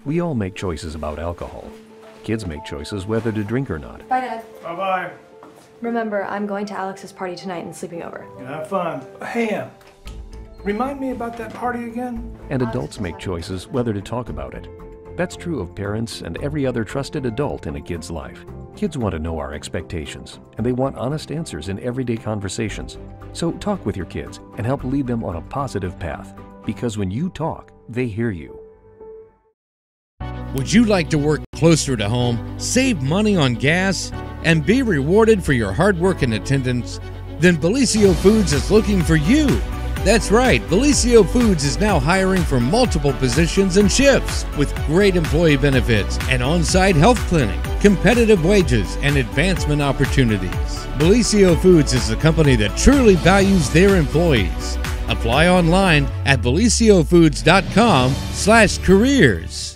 We all make choices about alcohol. Kids make choices whether to drink or not. Bye, Dad. Bye-bye. Remember, I'm going to Alex's party tonight and sleeping over. You have fun. Hey, remind me about that party again? And adults make choices whether to talk about it. That's true of parents and every other trusted adult in a kid's life. Kids want to know our expectations, and they want honest answers in everyday conversations. So talk with your kids and help lead them on a positive path. Because when you talk, they hear you. Would you like to work closer to home, save money on gas, and be rewarded for your hard work and attendance? Then Bellisio Foods is looking for you. That's right, Bellisio Foods is now hiring for multiple positions and shifts with great employee benefits, an on-site health clinic, competitive wages, and advancement opportunities. Bellisio Foods is a company that truly values their employees. Apply online at BellisioFoods.com/careers.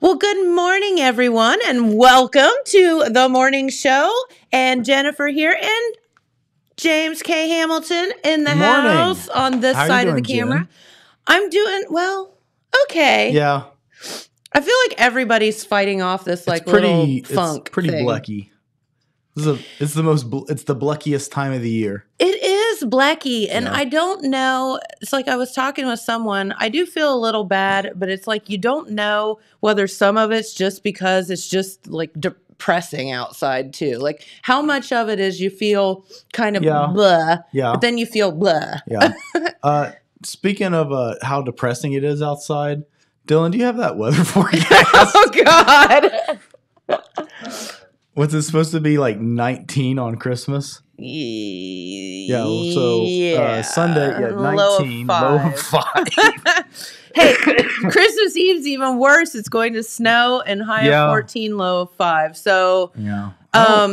Well, good morning, everyone, and welcome to the morning show. And Jennifer here and James K. Hamilton in the house on this side of the camera. Jen? I'm doing, well, okay. Yeah. I feel like everybody's fighting off this little funk It's pretty thing. blecky. It's the bleckiest time of the year. It is blecky, and I don't know. It's like I was talking with someone. I do feel a little bad, but it's like you don't know whether some of it's just because it's just like depressing outside too. Like how much of it is you feel kind of blah, but then you feel blah. Yeah. Speaking of how depressing it is outside, Dillon, do you have that weather forecast? Oh God. What's it supposed to be, like 19 on Christmas? Yeah. So Sunday, 19, low of 5. Hey, Christmas Eve's even worse. It's going to snow and high of 14, low of 5. So I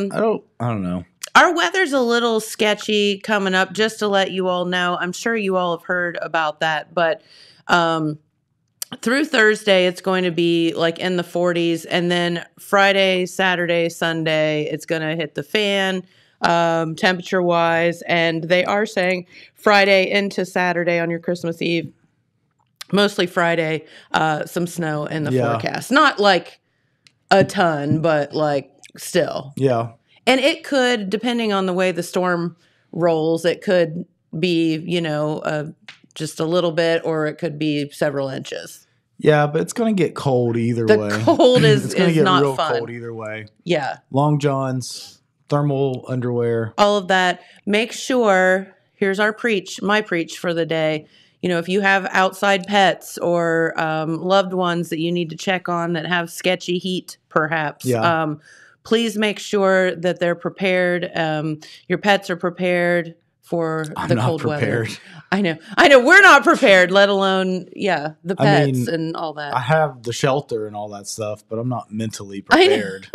don't know. Our weather's a little sketchy coming up, just to let you all know. I'm sure you all have heard about that, but through Thursday, it's going to be like in the 40s. And then Friday, Saturday, Sunday, it's going to hit the fan temperature wise. And they are saying Friday into Saturday on your Christmas Eve, mostly Friday, some snow in the forecast. Not like a ton, but like still. Yeah. And it could, depending on the way the storm rolls, it could be, just a little bit, or it could be several inches. Yeah, but it's going to get cold either way. The cold is it's going to get not real fun. cold either way. Yeah. Long johns, thermal underwear. All of that. Make sure, here's my preach for the day. If you have outside pets or loved ones that you need to check on that have sketchy heat, perhaps, please make sure that they're prepared. Your pets are prepared for the cold weather. I know. We're not prepared, let alone, the pets and all that. I have the shelter and all that stuff, but I'm not mentally prepared.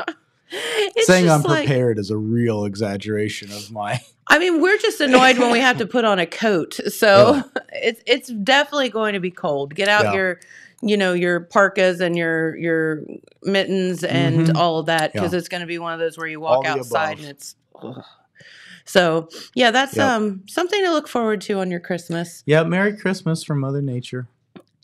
Saying I'm prepared is a real exaggeration of my... we're just annoyed when we have to put on a coat. So it's definitely going to be cold. Get out your parkas and your mittens and all of that, because it's going to be one of those where you walk outside and it's... Ugh. So, that's something to look forward to on your Christmas. Yeah, Merry Christmas from Mother Nature.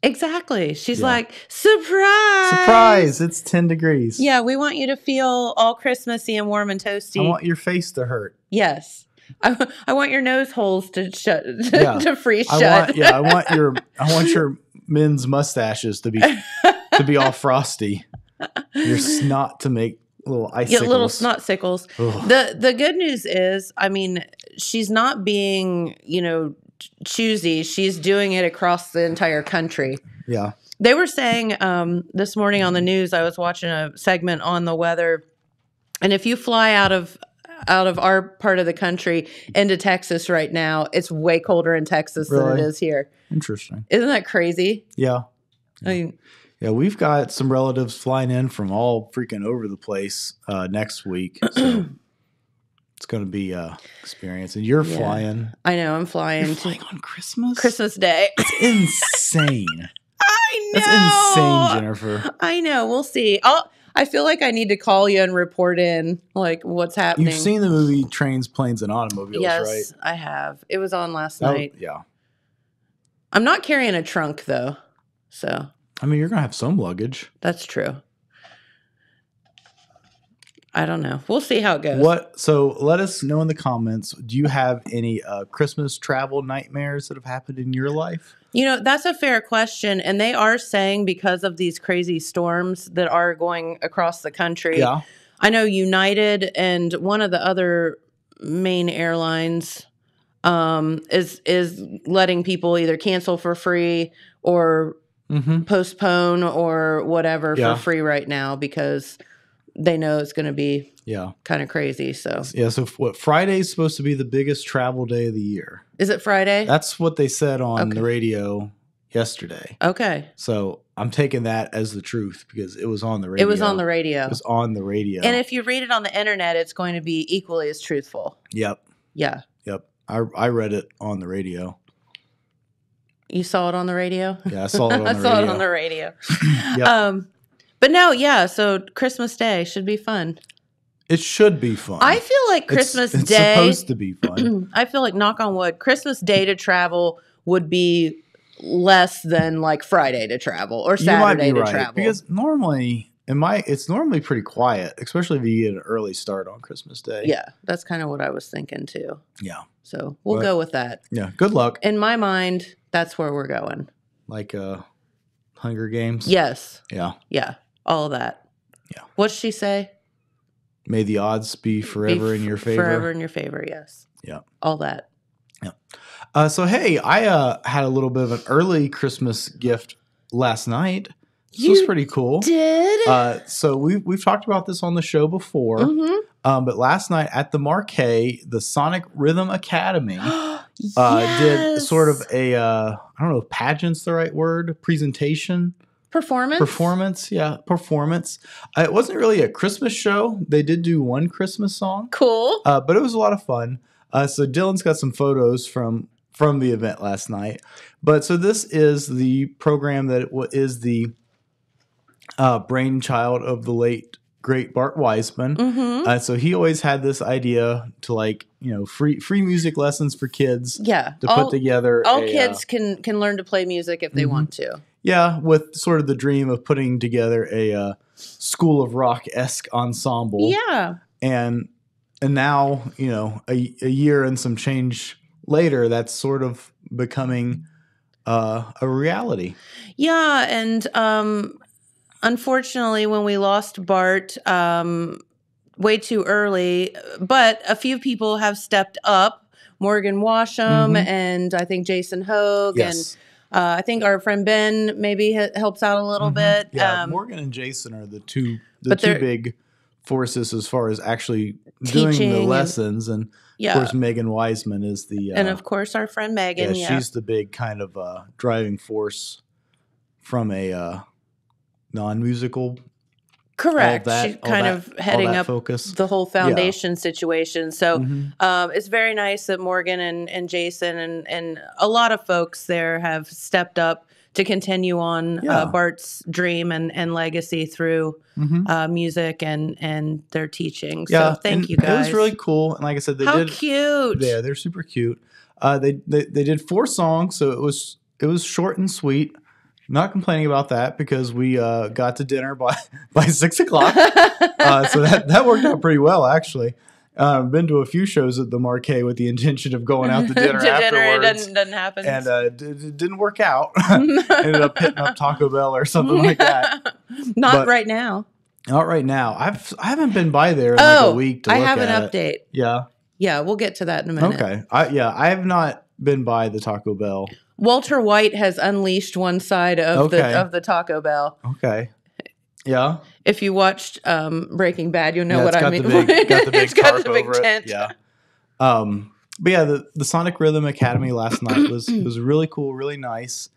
Exactly. She's like, surprise! Surprise! It's 10 degrees. Yeah, we want you to feel all Christmassy and warm and toasty. I want your face to hurt. Yes. I want your nose holes to to freeze shut. I want your men's mustaches to be all frosty. Your snot to make little icicles. Yeah, little snot sickles. The good news is, she's not being, choosy. She's doing it across the entire country. Yeah. They were saying this morning on the news, I was watching a segment on the weather, and if you fly out of our part of the country into Texas right now, it's way colder in Texas than it is here. Interesting. Isn't that crazy? Yeah. Yeah, we've got some relatives flying in from all freaking over the place next week. So it's going to be an experience. And you're flying. I know, I'm flying. You're flying on Christmas? Christmas Day. It's insane. I know. That's insane, Jennifer. I know. We'll see. I feel like I need to call you and report in like what's happening. You've seen the movie Trains, Planes, and Automobiles, yes, right? I have. It was on last night. Yeah. I'm not carrying a trunk though, so I mean, you're gonna have some luggage. that's true. I don't know. We'll see how it goes. So let us know in the comments. Do you have any Christmas travel nightmares that have happened in your life? You know, that's a fair question. And they are saying because of these crazy storms that are going across the country. Yeah. I know United and one of the other main airlines is letting people either cancel for free or postpone or whatever for free right now because they know it's going to be kind of crazy. So Friday's supposed to be the biggest travel day of the year. Is it Friday? That's what they said on the radio yesterday. Okay. So I'm taking that as the truth because it was on the radio. It was on the radio. It was on the radio. And if you read it on the internet, it's going to be equally as truthful. Yep. Yeah. Yep. I read it on the radio. You saw it on the radio? Yeah, I saw it on the radio. I saw it on the radio. Yep. But no, yeah, so Christmas Day should be fun. It should be fun. I feel like Christmas Day. It's supposed to be fun. I feel like, knock on wood, Christmas Day to travel would be less than like Friday to travel or Saturday to travel. Because normally, it's normally pretty quiet, especially if you get an early start on Christmas Day. Yeah, that's kind of what I was thinking too. Yeah. So we'll go with that. Yeah, good luck. In my mind, that's where we're going. Like Hunger Games? Yes. Yeah. Yeah, all of that. Yeah. What'd she say? May the odds be forever in your favor. Forever in your favor, yes. Yeah. All that. Yeah. So, hey, I had a little bit of an early Christmas gift last night. This was pretty cool. Did? So we've talked about this on the show before. But last night at the Marquee, the Sonic Rhythm Academy did sort of a, I don't know if pageant's the right word, presentation. Performance. It wasn't really a Christmas show. They did do one Christmas song. Cool. But it was a lot of fun. So Dillon's got some photos from the event last night. But so this is the program that is the brainchild of the late great Bart Weisman. So he always had this idea to free music lessons for kids. Yeah. To put together. All kids can learn to play music if they want to. Yeah, with sort of the dream of putting together a School of Rock-esque ensemble. Yeah. And now, a year and some change later, that's sort of becoming a reality. Yeah, and unfortunately, when we lost Bart way too early, but a few people have stepped up. Morgan Washam and I think Jason Hogue and I think our friend Ben maybe helps out a little bit. Yeah, Morgan and Jason are the two big forces as far as actually doing the lessons. And of course, Megan Wiseman is the... and of course, our friend Megan. Yeah, she's the big kind of driving force from a non-musical. Correct. She's kind of heading up the whole foundation situation. So it's very nice that Morgan and Jason and a lot of folks there have stepped up to continue on Bart's dream and legacy through music and their teaching. So thank you guys. It was really cool. And like I said, How cute. Yeah, they're super cute. They did 4 songs, so it was short and sweet. Not complaining about that because we got to dinner by 6 o'clock. So that worked out pretty well, actually. Been to a few shows at the Marquee with the intention of going out to dinner afterwards. It doesn't happen. And it didn't work out. Ended up hitting up Taco Bell or something like that. Not right now. Not right now. I haven't been by there in like a week to look at it. I have an update. Yeah. Yeah, we'll get to that in a minute. Okay. I have not been by the Taco Bell. Walter White has unleashed one side of the Taco Bell. Okay. Yeah. If you watched Breaking Bad, you'll know what I mean. Got the big tarp the big over tent. it. Yeah. But yeah, the Sonic Rhythm Academy last night was really cool, really nice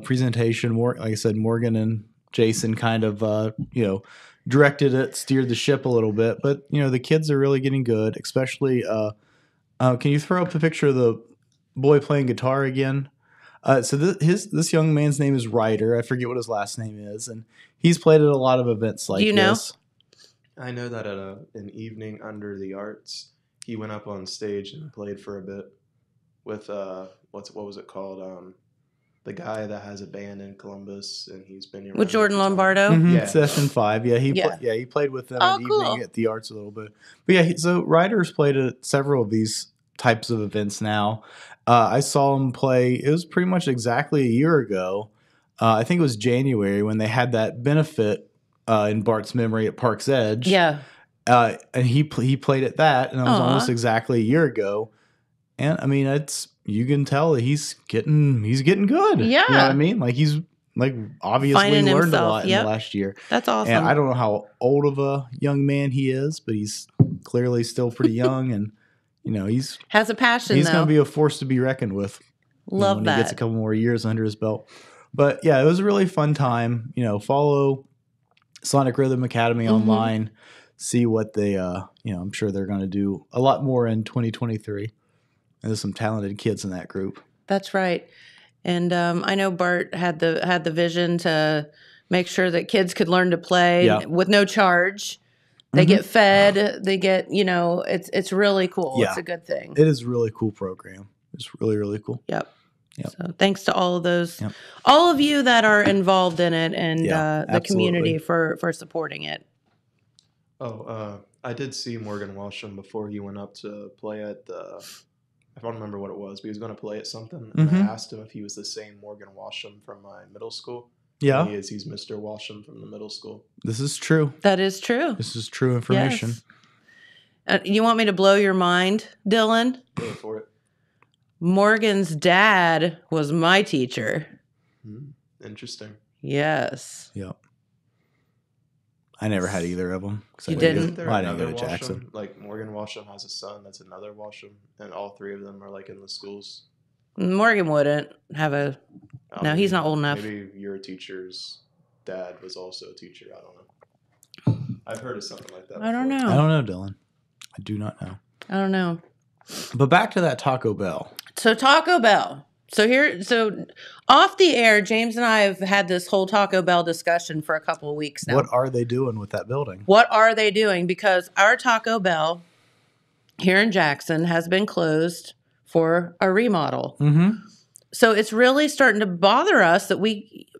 presentation. Like I said, Morgan and Jason kind of directed it, steered the ship a little bit. But the kids are really getting good. Especially, can you throw up a picture of the boy playing guitar again? So this young man's name is Ryder. I forget what his last name is, and he's played at a lot of events like Do you know? this. I know that at an evening under the arts, he went up on stage and played for a bit with what was it called? The guy that has a band in Columbus, and he's been here With Jordan Lombardo. Yeah. Session 5. Yeah, he played with them at evening at the arts a little bit. But yeah, so Ryder's played at several of these types of events now. I saw him play. It was pretty much exactly a year ago. I think it was January when they had that benefit in Bart's memory at Park's Edge. Yeah. And he played at that, and it was almost exactly a year ago. And I mean, you can tell that he's getting good. Yeah. You know what I mean? Like he's obviously Finding learned himself. a lot in the last year. That's awesome. And I don't know how old of a young man he is, but he's clearly still pretty young, and he's has a passion. He's going to be a force to be reckoned with. Love when that. He gets a couple more years under his belt. But yeah, it was a really fun time. Follow Sonic Rhythm Academy online. See what they, I'm sure they're going to do a lot more in 2023. And there's some talented kids in that group. That's right. And I know Bart had the vision to make sure that kids could learn to play with no charge. They get fed. They get, it's really cool. Yeah. It's a good thing. It is a really cool program. It's really, really cool. Yep. So thanks to all of those, all of you that are involved in it, and the community for supporting it. Oh, I did see Morgan Walsham before he went up to play at the. I don't remember what it was, but he was going to play at something. And I asked him if he was the same Morgan Walsham from my middle school. Yeah. And he is. He's Mr. Walsham from the middle school. This is true. That is true. This is true information. Yes. You want me to blow your mind, Dillon? Go for it. Morgan's dad was my teacher. Interesting. Yes. Yep. I never had either of them. You didn't? Isn't there I didn't another go to Jackson. Walsham? Like Morgan Walsham has a son that's another Walsham, and all three of them are like in the schools. Morgan wouldn't have a. No, he's not old enough. Maybe your teacher's dad was also a teacher. I don't know. I've heard of something like that. I don't before. know. I don't know, Dylan. I do not know. I don't know. But back to that Taco Bell. So Taco Bell. So off the air, James and I have had this whole Taco Bell discussion for a couple of weeks now. What are they doing with that building? What are they doing? Because our Taco Bell here in Jackson has been closed for a remodel. So it's really starting to bother us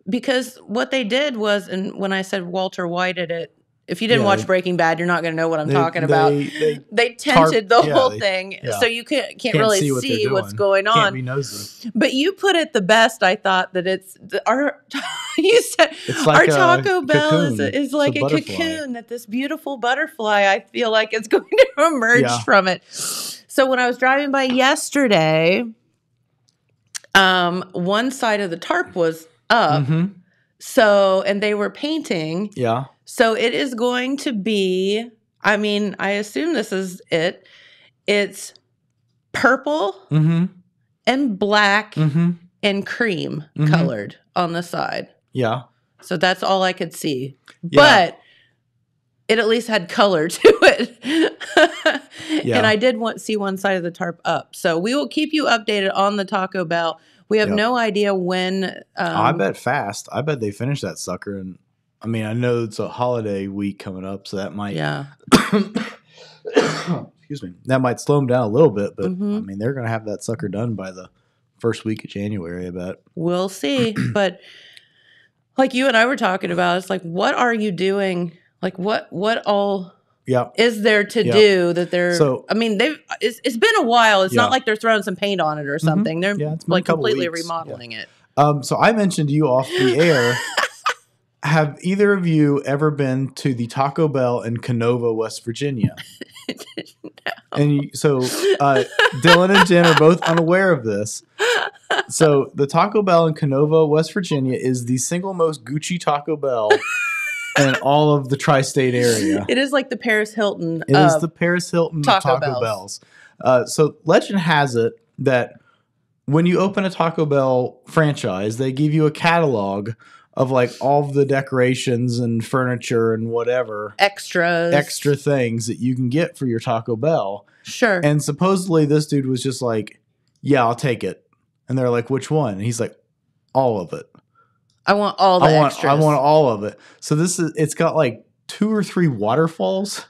because what they did was, and when I said Walter Whited it, if you didn't watch Breaking Bad, you're not going to know what I'm talking about. They tinted the whole thing, so you can't really see what's going on. Can't be nosy. But you put it the best. I thought that you said it's like our Taco Bell cocoon. is like a cocoon, that this beautiful butterfly, I feel like, is going to emerge from it. So when I was driving by yesterday, one side of the tarp was up. So, and they were painting. Yeah. So it is going to be, I mean, I assume this is it. It's purple and black and cream colored on the side. Yeah. So that's all I could see. Yeah. But it at least had color to it. And I did see one side of the tarp up. So we will keep you updated on the Taco Bell. We have no idea when. I bet fast. I bet they finish that sucker. And I mean, I know it's a holiday week coming up, so that might. Yeah. Excuse me. That might slow them down a little bit, but I mean, they're going to have that sucker done by the first week of January, I bet. We'll see. But like you and I were talking about, it's like, what are you doing? Like, what all is there to do that they're? So, I mean, it's been a while. It's not like they're throwing some paint on it or something. They're like completely remodeling it. So I mentioned to you off the air. Have either of you ever been to the Taco Bell in Canova, West Virginia? No. And so Dylan and Jen are both unaware of this. So the Taco Bell in Canova, West Virginia is the single most Gucci Taco Bell in all of the tri-state area. It is like the Paris Hilton. It is the Paris Hilton of Taco Bells. So legend has it that when you open a Taco Bell franchise, they give you a catalog of like all of the decorations and furniture and whatever extra things that you can get for your Taco Bell. Sure. And supposedly this dude was just like, yeah, I'll take it. And they're like, which one? And he's like, all of it. I want all the extras. I want all of it. So it's got like 2 or 3 waterfalls.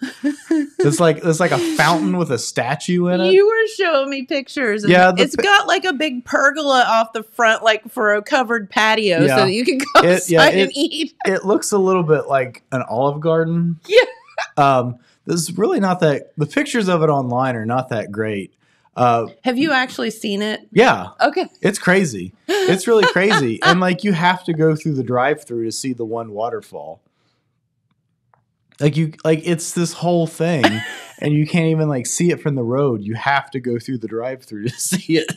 It's like a fountain with a statue in it. You were showing me pictures. And Yeah, it's got like a big pergola off the front, like for a covered patio, Yeah. so that you can go outside and eat. It looks a little bit like an Olive Garden. Yeah. This is really not that. The pictures of it online are not that great. Have you actually seen it? Yeah. Okay. It's crazy. It's really crazy. And like you have to go through the drive-through to see the one waterfall. Like it's this whole thing and you can't even like see it from the road. You have to go through the drive-through to see it.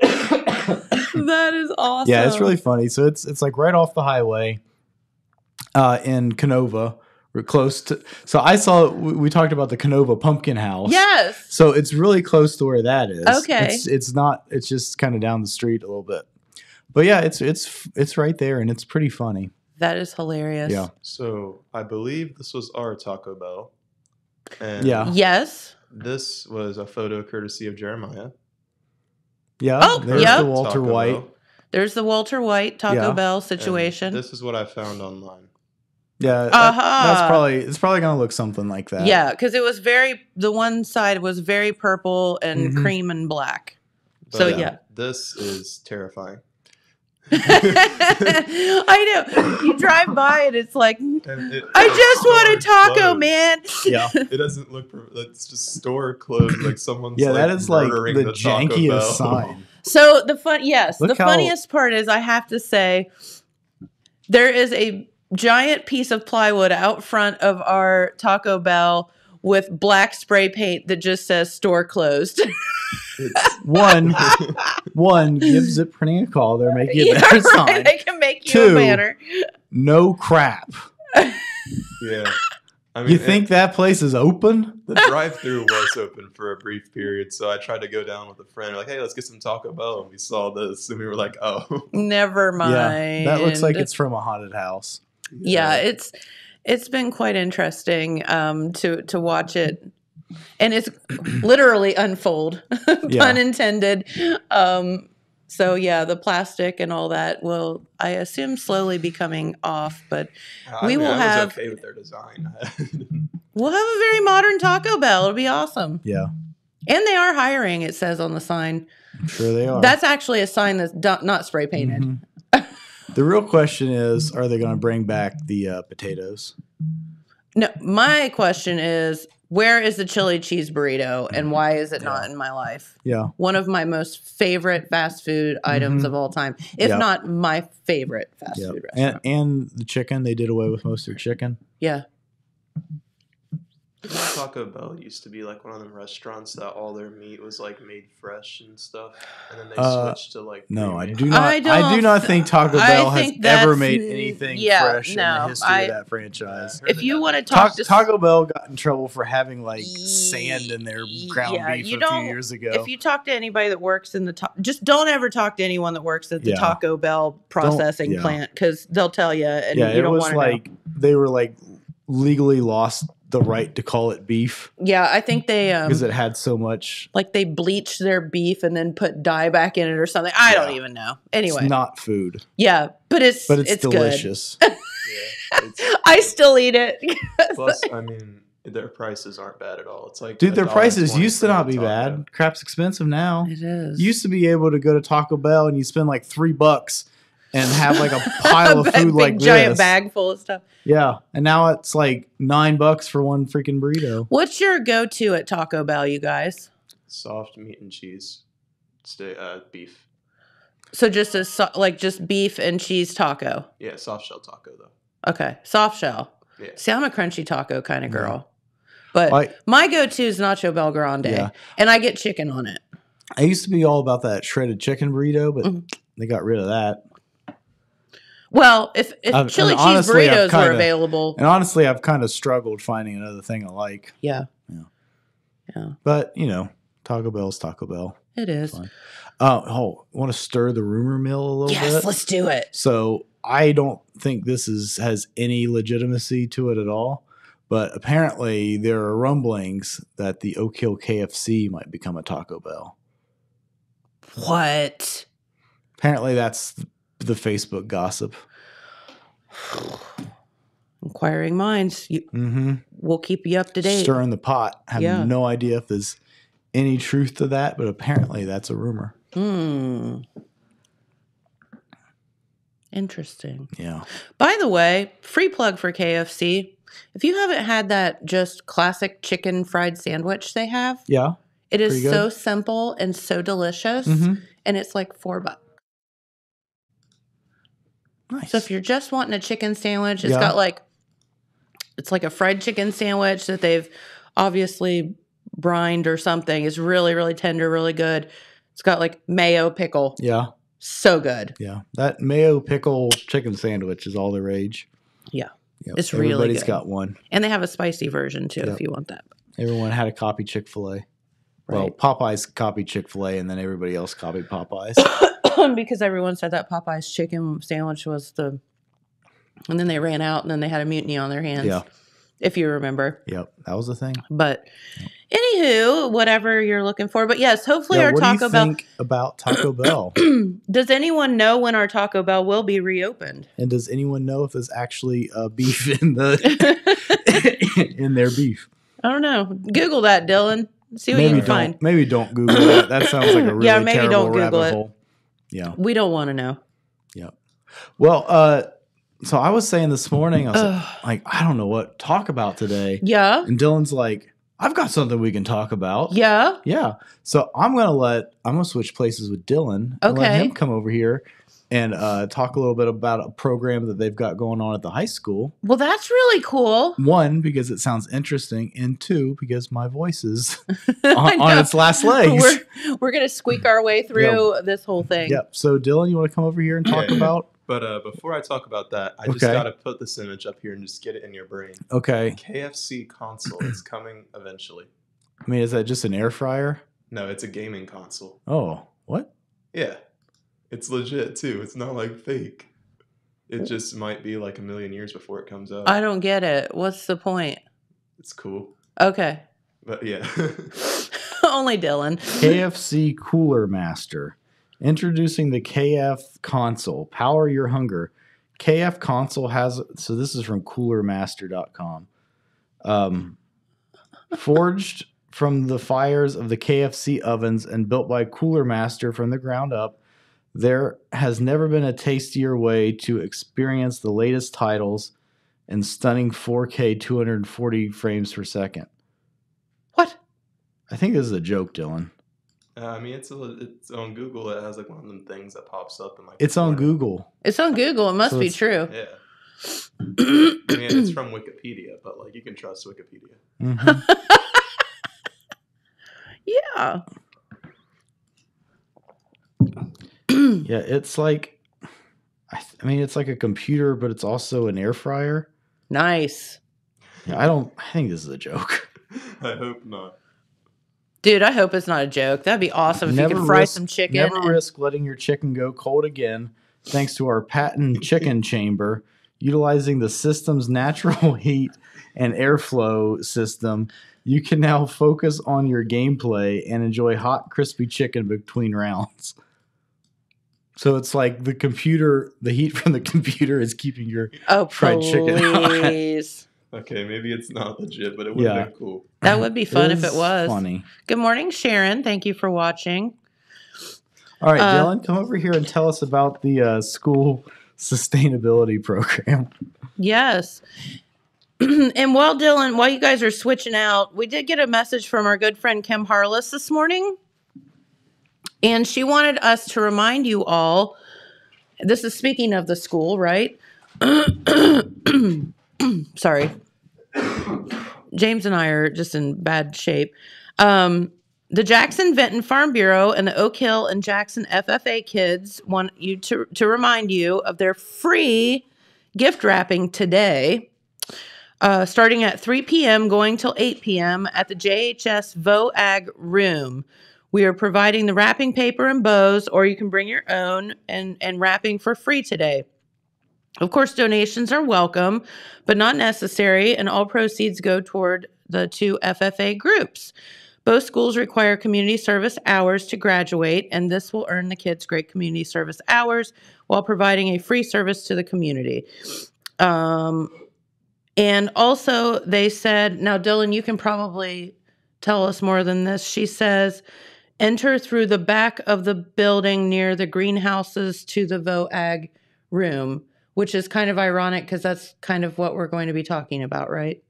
That is awesome. Yeah, it's really funny. So it's like right off the highway in Canova. We're close to. So I saw. We talked about the Canova Pumpkin House. Yes. So it's really close to where that is. Okay. It's not. It's just kind of down the street a little bit. But yeah, it's right there, and it's pretty funny. That is hilarious. Yeah. So I believe this was our Taco Bell. And Yeah. Yes. this was a photo courtesy of Jeremiah. Yeah. Oh, there's yep. the Walter Taco White. Bell. There's the Walter White Taco Yeah. Bell And situation. this is what I found online. Yeah. It's probably gonna look something like that. Yeah, because it was the one side was very purple and cream and black. But So yeah. This is terrifying. I know. You drive by and it's like, And I just want a taco, closed. man. Yeah. It doesn't look. It's just store closed. Like someone's. Yeah. That is like murdering the Taco jankiest Bell. sign. So the Look how- funniest part is I have to say there is a giant piece of plywood out front of our Taco Bell with black spray paint that just says store closed. One gives it printing a call. They're making it Yeah, better right. sign. They can make you Two, a banner. No crap. Yeah. I mean, You think that place is open? the drive-through was open for a brief period, so I tried to go down with a friend. Like, hey, let's get some Taco Bell, and we saw this, and we were like, oh, Never mind. Yeah. That looks like it's from a haunted house. Yeah, it's been quite interesting to watch it, and it's literally unfold, pun intended. So yeah, the plastic and all that will, I assume, slowly be coming off, but I we will was have okay with their design. we'll have a very modern Taco Bell. It'll be awesome, Yeah. and they are hiring. It says on the sign. I'm sure they are. That's actually a sign that's not spray painted. Mhm. The real question is, are they going to bring back the potatoes? No, my question is, where is the chili cheese burrito and why is it not in my life? Yeah. One of my most favorite fast food items of all time, if Yep. not my favorite fast Yeah. food restaurant. And the chicken, they did away with most of their chicken. Yeah. Taco Bell used to be like one of them restaurants that all their meat was like made fresh and stuff, and then they switched to like No, I pre-made. do not. I do not think Taco Bell has think ever that's- made anything yeah, fresh in no, the history of that franchise. If you want to talk to Taco Bell got in trouble for having like sand in their ground beef you a few don't- years ago. if you talk to anybody that works in just don't ever talk to anyone that works at the Yeah. Taco Bell processing yeah. plant because they'll tell you, and yeah, you it don't was want to like they were like legally lost the right to call it beef Yeah, I think they because it had so much. like they bleached their beef and then put dye back in it or something. I don't even know. Anyway, It's not food, yeah, but it's delicious. Good. I still eat it. Plus, I mean, their prices aren't bad at all. It's like Dude, their prices $1.20 used to for a not be taco. bad. Crap's expensive now. It is. You used to be able to go to Taco Bell and you spend like $3 and have like a pile of food like this. giant bag full of stuff. Yeah, and now it's like $9 for one freaking burrito. What's your go-to at Taco Bell, you guys? Soft meat and cheese, beef. So just just beef and cheese taco. Yeah, soft shell taco though. Okay, soft shell. Yeah. See, I'm a crunchy taco kind of girl, but Like- my go-to is Nacho Bel Grande, Yeah. and I get chicken on it. I used to be all about that shredded chicken burrito, but Mm-hmm. they got rid of that. Well, if and chili cheese honestly, I've burritos were kinda- available, And honestly, I've kind of struggled finding another thing I like. yeah, But, Taco Bell's Taco Bell. it is. Fine. Want to stir the rumor mill a little bit? Yes, let's do it. So I don't think this has any legitimacy to it at all. But apparently there are rumblings that the Oak Hill KFC might become a Taco Bell. What? Apparently, that's the Facebook gossip. Inquiring minds. We'll keep you up to date. Stirring the pot. I have no idea if there's any truth to that, but apparently that's a rumor. Interesting. Yeah. By the way, free plug for KFC. If you haven't had that just classic chicken fried sandwich they have, it is so simple and so delicious, and it's like $4. Nice. So if you're just wanting a chicken sandwich, it's got like, it's like a fried chicken sandwich that they've obviously brined or something. It's really, really tender, really good. It's got like mayo pickle. Yeah. So good. Yeah. That mayo pickle chicken sandwich is all the rage. Yeah. Yep. It's really Everybody's good. got one. And they have a spicy version too if you want that. Everyone had a copy Chick-fil-A. Well, Right. Popeyes copied Chick-fil-A and then everybody else copied Popeyes. Because everyone said that Popeye's chicken sandwich was the... And then they ran out and then they had a mutiny on their hands. Yeah. If you remember. Yep. That was the thing. But anywho, whatever you're looking for. But yes, hopefully our what Taco do you think about Taco Bell? Does anyone know when our Taco Bell will be reopened? And does anyone know if there's actually beef in the in their beef? I don't know. Google that, Dillon. See what you can find. Maybe don't Google that. That sounds like a really maybe terrible don't Google rabbit it. hole. Yeah. We don't want to know. Yep. Well, so I was saying this morning, I was like, I don't know what to talk about today. Yeah. And Dylan's like, I've got something we can talk about. Yeah. Yeah. So I'm gonna switch places with Dylan and let him come over here and talk a little bit about a program that they've got going on at the high school. Well, that's really cool. One, because it sounds interesting, and two, because my voice is on its last legs. We're gonna squeak our way through this whole thing. Yep. So Dylan, you want to come over here and talk about? But before I talk about that, I just got to put this image up here and just get it in your brain. Okay. KFC console is coming eventually. I mean, is that just an air fryer? No, it's a gaming console. Oh, what? Yeah. It's legit, too. It's not like fake. It just might be like a million years before it comes out. I don't get it. What's the point? It's cool. Okay. But yeah. Only Dillon. KFC Cooler Master. Introducing the KF console. Power your hunger. KF console has, so this is from coolermaster.com. Forged from the fires of the KFC ovens and built by Cooler Master from the ground up, there has never been a tastier way to experience the latest titles in stunning 4K 240 frames per second. What? I think this is a joke, Dylan. I mean, it's on Google. It has like one of them things that pops up. In like It's on Google. It's on Google. It must be true. Yeah. I mean, it's from Wikipedia, but like you can trust Wikipedia. Mm-hmm. Yeah. Yeah, it's like, I mean, it's like a computer, but it's also an air fryer. Nice. Yeah, I think this is a joke. I hope not. Dude, I hope it's not a joke. That'd be awesome if you could fry some chicken. Never risk letting your chicken go cold again, thanks to our patent chicken chamber. Utilizing the system's natural heat and airflow system, you can now focus on your gameplay and enjoy hot, crispy chicken between rounds. So it's like the heat from the computer is keeping your fried chicken hot. Okay, maybe it's not legit, but it would have been cool. That would be fun if it was. Funny. Good morning, Sharon. Thank you for watching. All right, Dylan, come over here and tell us about the school sustainability program. Yes. And while you guys are switching out, we did get a message from our good friend Kim Harless this morning. And she wanted us to remind you all, this is speaking of the school, right? Sorry. James and I are just in bad shape. The Jackson Vinton Farm Bureau and the Oak Hill and Jackson FFA kids want you to remind you of their free gift wrapping today, starting at 3 p.m., going till 8 p.m. at the JHS VOAG room. We are providing the wrapping paper and bows, or you can bring your own and wrapping for free today. Of course, donations are welcome, but not necessary, and all proceeds go toward the two FFA groups. Both schools require community service hours to graduate, and this will earn the kids great community service hours while providing a free service to the community. And also they said, now Dillon, you can probably tell us more than this. She says, enter through the back of the building near the greenhouses to the VOAG room, which is kind of ironic because that's kind of what we're going to be talking about, right?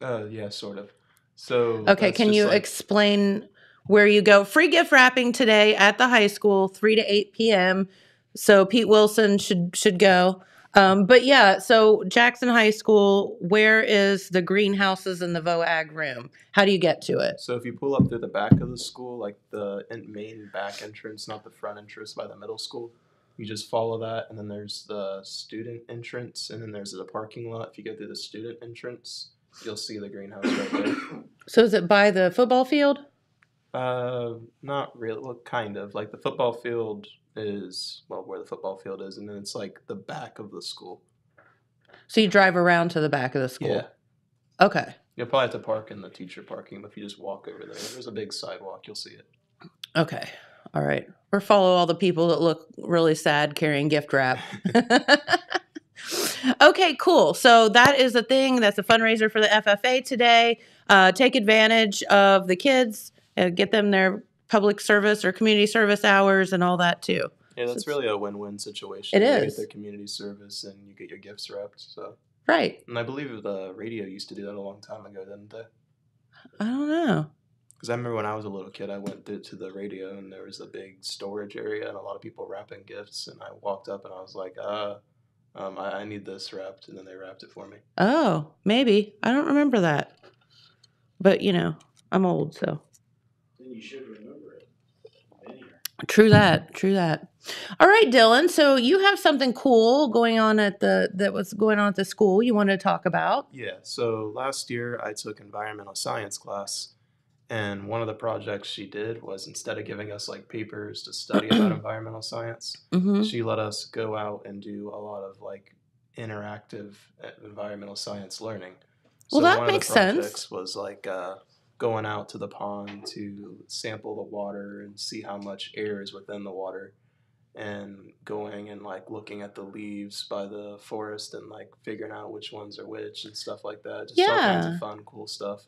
Yeah, sort of. So Okay, can you explain where you go? Free gift wrapping today at the high school, 3 to 8 p.m. So Pete Wilson should go. But yeah, so Jackson High School, where is the greenhouses and the VOAG room? How do you get to it? So if you pull up through the back of the school, like the main back entrance, not the front entrance by the middle school, you just follow that, and then there's the student entrance, and then there's the parking lot. If you go through the student entrance, you'll see the greenhouse right there. So is it by the football field? Not really. Well, kind of. Like the football field is, well, where the football field is, and then it's like the back of the school. So you drive around to the back of the school? Yeah. Okay. You'll probably have to park in the teacher parking, but if you just walk over there, there's a big sidewalk, you'll see it. Okay. All right. Or follow all the people that look really sad carrying gift wrap. Okay, cool. So that is a thing. That's a fundraiser for the FFA today. Take advantage of the kids, get them their public service or community service hours and all that too. Yeah, that's really a win-win situation. It You is. get their community service and you get your gifts wrapped. So. Right. And I believe the radio used to do that a long time ago, didn't they? I don't know. Because I remember when I was a little kid, I went to the radio and there was a big storage area and a lot of people wrapping gifts. And I walked up and I was like, I need this wrapped. And then they wrapped it for me. Oh, maybe. I don't remember that. But, you know, I'm old, so. Then you should remember it. True that. True that. All right, Dillon. So you have something cool going on at the school you want to talk about. Yeah. So last year I took environmental science class. And one of the projects she did was, instead of giving us like papers to study about environmental science, she let us go out and do a lot of like interactive environmental science learning. Well, So that one of the makes sense. projects was like going out to the pond to sample the water and see how much air is within the water, and going and like looking at the leaves by the forest and like figuring out which ones are which and stuff like that. Just all kinds Yeah. of fun, cool stuff.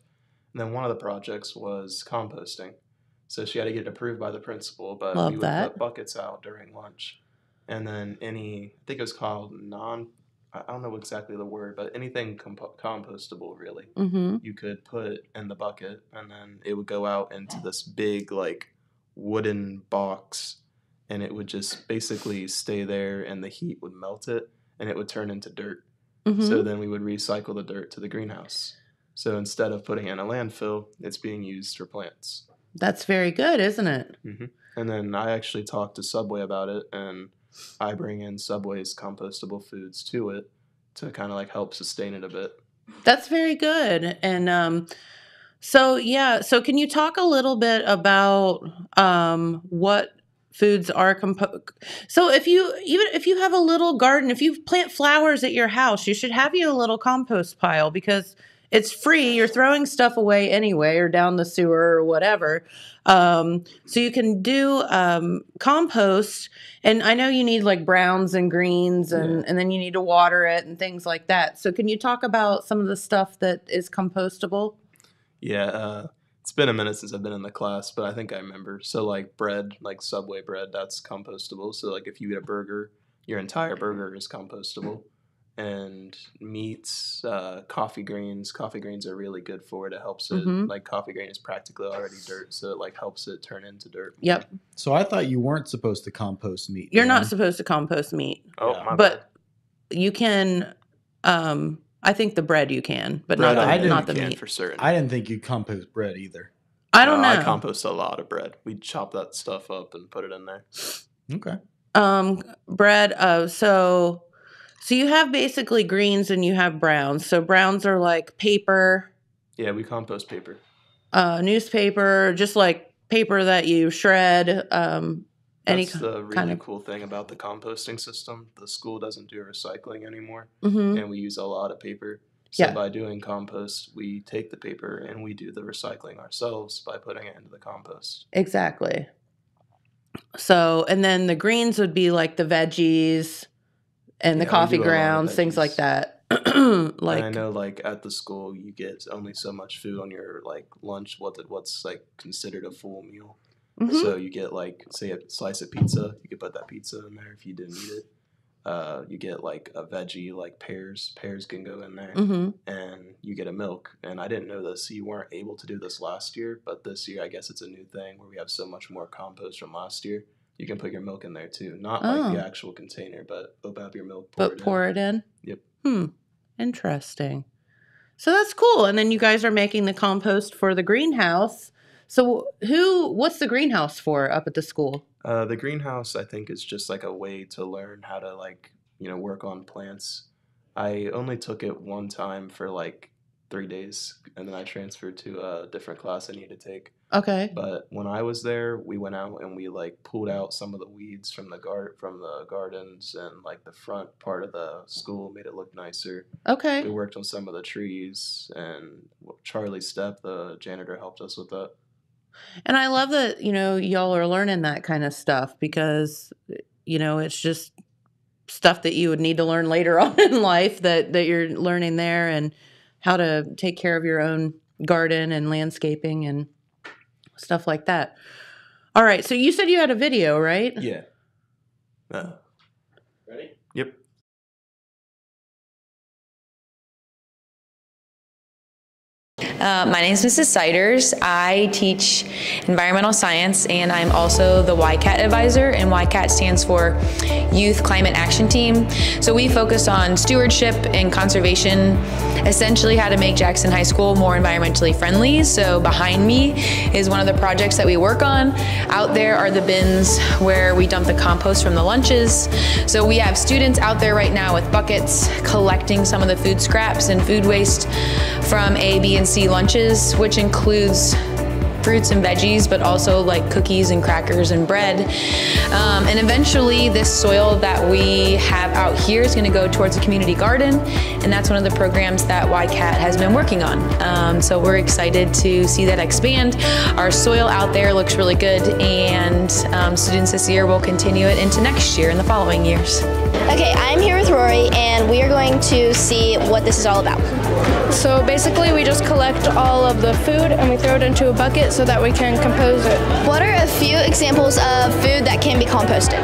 And then one of the projects was composting. So she had to get it approved by the principal, but Love we would that. put buckets out during lunch. And then I think it was called I don't know exactly the word, but anything compostable really, you could put in the bucket, and then it would go out into this big like wooden box, and it would just basically stay there, and the heat would melt it, and it would turn into dirt. So then we would recycle the dirt to the greenhouse. So instead of putting it in a landfill, it's being used for plants. That's very good, isn't it? And then I actually talked to Subway about it, and I bring in Subway's compostable foods to it to kind of like help sustain it a bit. That's very good. And so can you talk a little bit about what foods are so if you have a little garden, if you plant flowers at your house, you should have you a little compost pile, because it's free. You're throwing stuff away anyway, or down the sewer or whatever. So you can do compost. And I know you need like browns and greens, and then you need to water it and things like that. So can you talk about some of the stuff that is compostable? Yeah, it's been a minute since I've been in the class, but I think I remember. So like bread, like Subway bread, that's compostable. So like if you eat a burger, your entire burger is compostable. And meats, coffee greens are really good for it. It helps it, like coffee grain is practically already dirt, so it like helps it turn into dirt. Yep. So I thought you weren't supposed to compost meat. You're not supposed to compost meat. Oh, Yeah. my bad. But you can, I think the bread you can, but Bread, not the can meat. for certain. I didn't think you'd compost bread either. I don't know. I compost a lot of bread. We chop that stuff up and put it in there. Okay. Bread. So you have basically greens and you have browns. So browns are like paper. Yeah, we compost paper. Newspaper, just like paper that you shred. That's the really cool thing about the composting system. The school doesn't do recycling anymore, and we use a lot of paper. So Yeah. by doing compost, we take the paper and we do the recycling ourselves by putting it into the compost. Exactly. So, and then the greens would be like the veggies and the Yeah, we coffee do a lot of grounds, things like veggies. that. And I Like, know, like at the school, you get only so much food on your like lunch. What's like considered a full meal. mhm. So you get like, say, a slice of pizza. You could put that pizza in there if you didn't eat it. You get like a veggie, like pears. Pears can go in there, Mhm. and you get a milk. And I didn't know this. You weren't able to do this last year, but this year, I guess it's a new thing where we have so much more compost from last year. You can put your milk in there too, not like the Oh, actual container, but open up your milk, pour but it in. pour it in. Yep. Interesting. So that's cool. And then you guys are making the compost for the greenhouse. So what's the greenhouse for up at the school? The greenhouse, I think, is just like a way to learn how to work on plants. I only took it one time for like 3 days, and then I transferred to a different class I needed to take. Okay. But when I was there, we went out and we like pulled out some of the weeds from the gardens and like the front part of the school, made it look nicer. We Okay. worked on some of the trees, and Charlie Stepp, the janitor, helped us with that. And I love that, y'all are learning that kind of stuff because, it's just stuff that you would need to learn later on in life that you're learning there, and how to take care of your own garden and landscaping and stuff like that. All right. So you said you had a video, right? Yeah. Ready? Yep. My name is Mrs. Siders. I teach environmental science, and I'm also the YCAT advisor, and YCAT stands for Youth Climate Action Team. So we focus on stewardship and conservation, essentially how to make Jackson High School more environmentally friendly. So behind me is one of the projects that we work on. Out there are the bins where we dump the compost from the lunches. So we have students out there right now with buckets collecting some of the food scraps and food waste from A, B, and C lunches, which includes fruits and veggies, but also like cookies and crackers and bread. And eventually this soil that we have out here is going to go towards a community garden, and that's one of the programs that YCAT has been working on. So we're excited to see that expand. Our soil out there looks really good, and students this year will continue it into next year and the following years. Okay, I'm here with Rory, and we are going to see what this is all about. So basically we just collect all of the food and we throw it into a bucket so that we can compose it. What are a few examples of food that can be composted?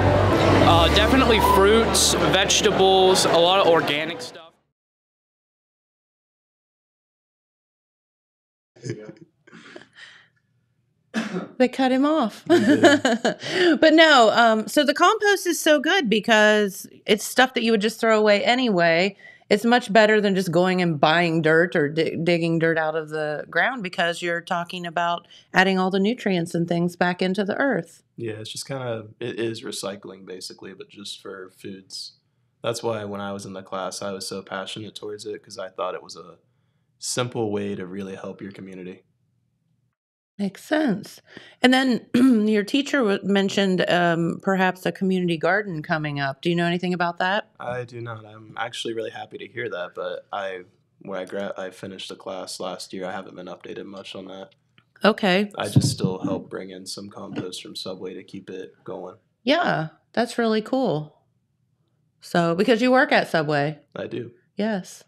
Definitely fruits, vegetables, a lot of organic stuff. They cut him off. But no, so the compost is so good because it's stuff that you would just throw away anyway. It's much better than just going and buying dirt or digging dirt out of the ground, because you're talking about adding all the nutrients and things back into the earth. Yeah, it's just it is recycling basically, but just for foods. That's why when I was in the class, I was so passionate towards it, because I thought it was a simple way to really help your community. Makes sense. And then your teacher mentioned perhaps a community garden coming up. Do you know anything about that? I do not. I'm actually really happy to hear that, but I finished the class last year. I haven't been updated much on that. Okay. I just still help bring in some compost from Subway to keep it going. Yeah, that's really cool. So, because you work at Subway. I do. Yes.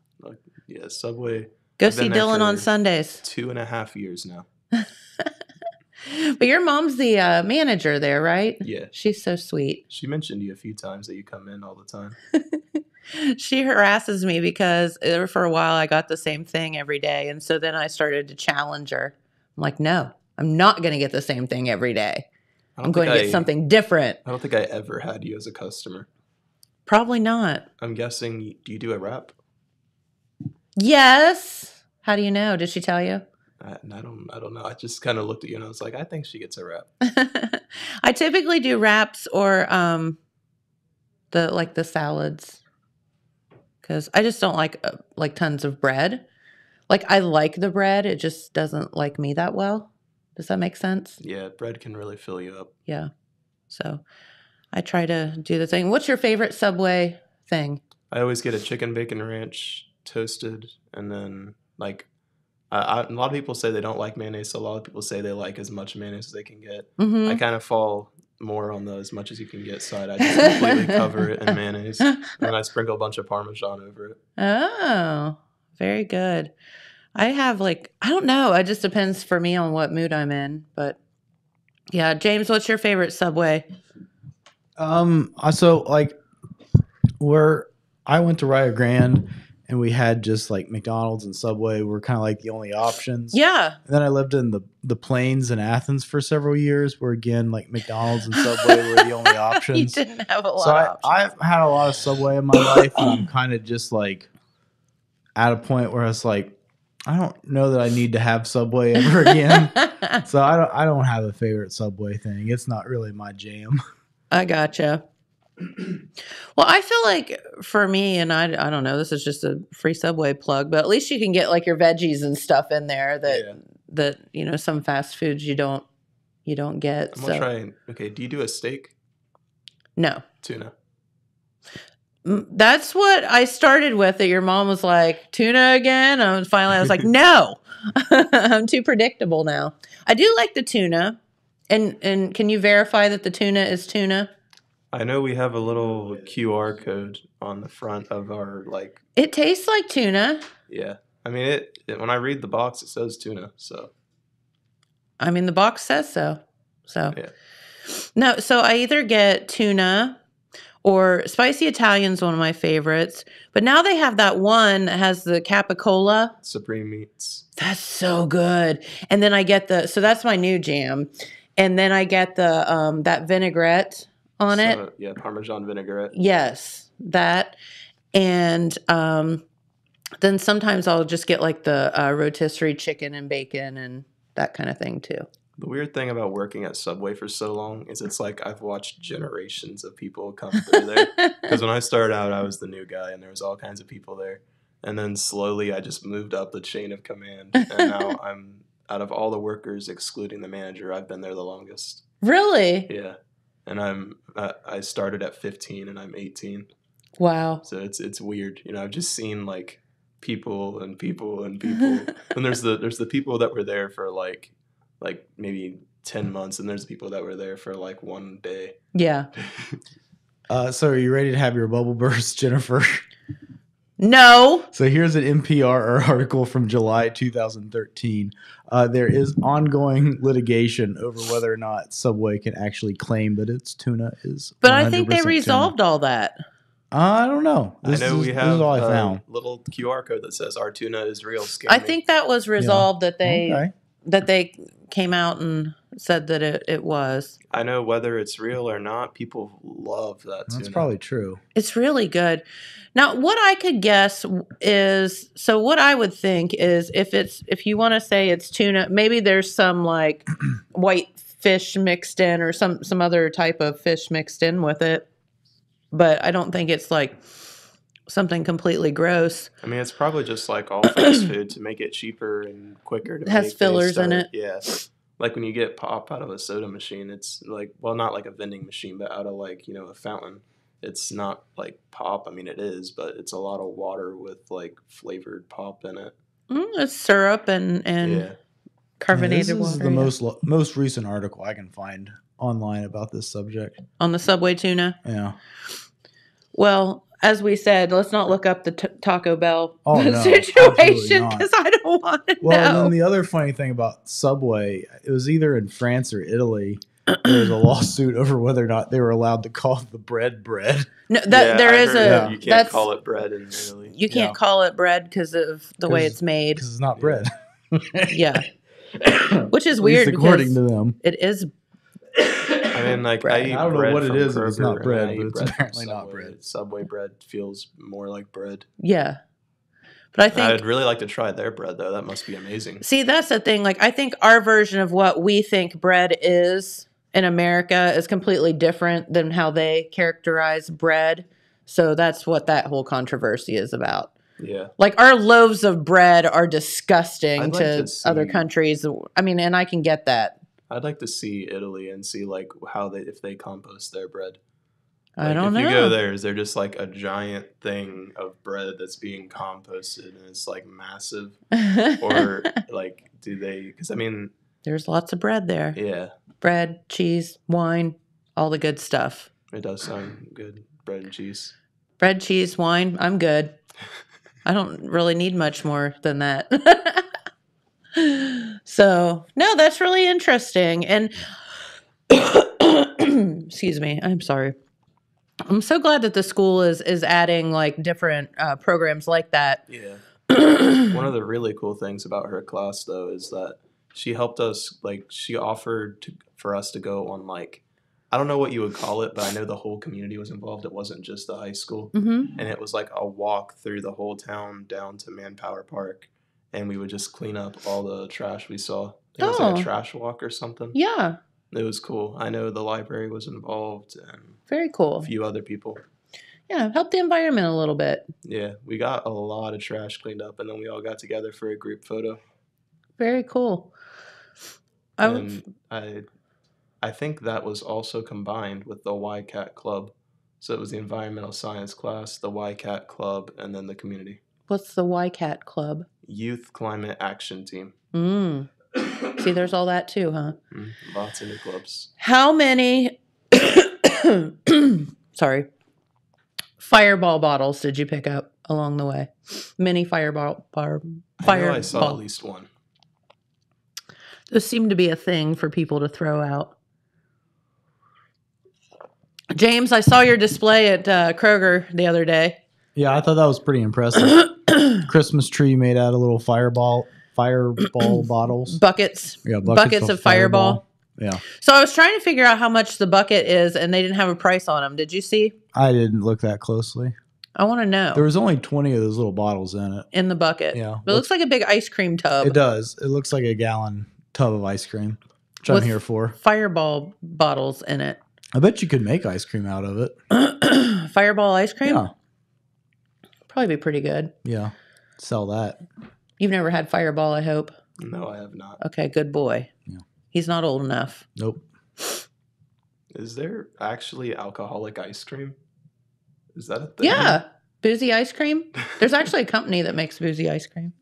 Yeah, Subway. Go I've see been there Dillon on for Sundays. 2.5 years now. But your mom's the manager there, right? Yeah. She's so sweet. She mentioned you a few times that you come in all the time. She harasses me because for a while I got the same thing every day. And so then I started to challenge her. I'm like, no, I'm not going to get the same thing every day. I'm going to get something different. I don't think I ever had you as a customer. Probably not. I'm guessing, do you do a wrap? Yes. How do you know? Did she tell you? I don't know. I just kind of looked at you and I was like, I think she gets a wrap. I typically do wraps or the salads, because I just don't like tons of bread. Like, I like the bread, it just doesn't like me that well. Does that make sense? Yeah, bread can really fill you up. Yeah. So I try to do the thing. What's your favorite Subway thing? I always get a chicken bacon ranch, toasted, and then like a lot of people say they don't like mayonnaise. So a lot of people say they like as much mayonnaise as they can get. I kind of fall more on the as much as you can get side. I just completely cover it in mayonnaise, and then I sprinkle a bunch of Parmesan over it. Oh, very good. I have I don't know. It just depends for me on what mood I'm in. But yeah, James, what's your favorite Subway? So like where I went to Rio Grande and we had just like McDonald's and Subway were kind of like the only options. Yeah. And then I lived in the plains in Athens for several years where again like McDonald's and Subway were the only options. You didn't have a lot so of options. I've had a lot of Subway in my life, and I'm kind of just like at a point where it's like I don't know that I need to have Subway ever again. So I don't have a favorite Subway thing. It's not really my jam. I gotcha. Well, I feel like for me, and I don't know, this is just a free Subway plug, but at least you can get like your veggies and stuff in there that some fast foods you don't get. I'm gonna try. Okay, do you do a steak? No. Tuna. That's what I started with. That your mom was like, tuna again. I was like, no, I'm too predictable now. I do like the tuna, and can you verify that the tuna is tuna? I know we have a little QR code on the front of our It tastes like tuna. Yeah, I mean it. When I read the box, it says tuna. So. I mean, the box says so. So. Yeah. No, so I either get tuna or spicy Italian's one of my favorites. But now they have that one that has the capicola. Supreme meats. That's so good. And then I get so that's my new jam. And then I get the that vinaigrette on it. Yeah, Parmesan vinaigrette. Yes, that. And then sometimes I'll just get like the rotisserie chicken and bacon and that kind of thing too. The weird thing about working at Subway for so long is it's like I've watched generations of people come through there. Because when I started out, I was the new guy and there was all kinds of people there. And then slowly I just moved up the chain of command. And now I'm, out of all the workers, excluding the manager, I've been there the longest. Really? Yeah. And I started at 15 and I'm 18. Wow. So it's weird. I've just seen like people and people and people. And there's the people that were there for like maybe 10 months, and there's people that were there for like one day. Yeah. So are you ready to have your bubble burst, Jennifer? No. So here's an NPR article from July 2013. There is ongoing litigation over whether or not Subway can actually claim that its tuna is. But I think they resolved all that. I don't know. I know we have a little QR code that says our tuna is real. I think that was resolved that they came out and said that it was. I know whether it's real or not, people love that tuna. That's probably true. It's really good. Now, what I could guess is, so what I would think is if you want to say it's tuna, maybe there's some like white fish mixed in or some other type of fish mixed in with it. But I don't think it's like something completely gross. I mean, it's probably just like all fast food to make it cheaper and quicker. It has fillers in it. Yeah. Like when you get pop out of a soda machine, it's like, well, not like a vending machine, but out of like, a fountain. It's not like pop. I mean, it is, but it's a lot of water with like flavored pop in it. It's syrup and carbonated water. This is the most recent article I can find online about this subject. On the Subway tuna? Yeah. Well, as we said, let's not look up the Taco Bell situation because I don't want to know. Well, and then the other funny thing about Subway, it was either in France or Italy. There was a lawsuit over whether or not they were allowed to call the bread. No, you can't call it bread in Italy. You can't call it bread because of the way it's made. Because it's not bread. Yeah. Which is weird according to them. It is. I mean, like bread. I don't know what it is if it's not bread, but it's apparently not bread. Subway bread feels more like bread. Yeah. But I think I'd really like to try their bread though. That must be amazing. See, that's the thing. Like, I think our version of what we think bread is in America is completely different than how they characterize bread. So that's what that whole controversy is about. Yeah. Like, our loaves of bread are disgusting to other countries. I mean, and I can get that. I'd like to see Italy and see like how if they compost their bread. I don't if know. you go there, is there just like a giant thing of bread that's being composted and it's like massive? Or like, do they, because I mean, there's lots of bread there. Yeah. Bread, cheese, wine, all the good stuff. It does sound good. Bread and cheese. Bread, cheese, wine. I'm good. I don't really need much more than that. So, no, that's really interesting. And excuse me, I'm sorry. I'm so glad that the school is adding like different programs like that. Yeah. One of the really cool things about her class, though, is that she helped us, like, she offered for us to go on, like, I don't know what you would call it, but I know the whole community was involved. It wasn't just the high school. Mm-hmm. And it was like a walk through the whole town down to Manpower Park. And we would just clean up all the trash we saw. It was like a trash walk or something. Yeah. It was cool. I know the library was involved and very cool. A few other people. Yeah, help the environment a little bit. Yeah, we got a lot of trash cleaned up, and then we all got together for a group photo. Very cool. And I think that was also combined with the YCAT Club. So it was the environmental science class, the YCAT Club, and then the community. What's the YCAT Club? Youth Climate Action Team. See, there's all that too, huh? Lots of new clubs. How many sorry, fireball bottles did you pick up along the way? Mini fireball I saw at least one. This seemed to be a thing for people to throw out. James, I saw your display at Kroger the other day. Yeah, I thought that was pretty impressive. Christmas tree made out of little fireball bottles. Buckets. Yeah, buckets of fireball. Yeah. So I was trying to figure out how much the bucket is, and they didn't have a price on them. Did you see? I didn't look that closely. I want to know. There was only 20 of those little bottles in it. In the bucket. Yeah. But it looks like a big ice cream tub. It does. It looks like a gallon tub of ice cream, which I'm here for. Fireball bottles in it. I bet you could make ice cream out of it. Fireball ice cream? Yeah. Probably be pretty good. Yeah. Sell that. You've never had Fireball, I hope? No, I have not. Okay, good boy. Yeah. He's not old enough. Nope. Is there actually alcoholic ice cream? Is that a thing? Yeah. Boozy ice cream. There's actually a company that makes boozy ice cream.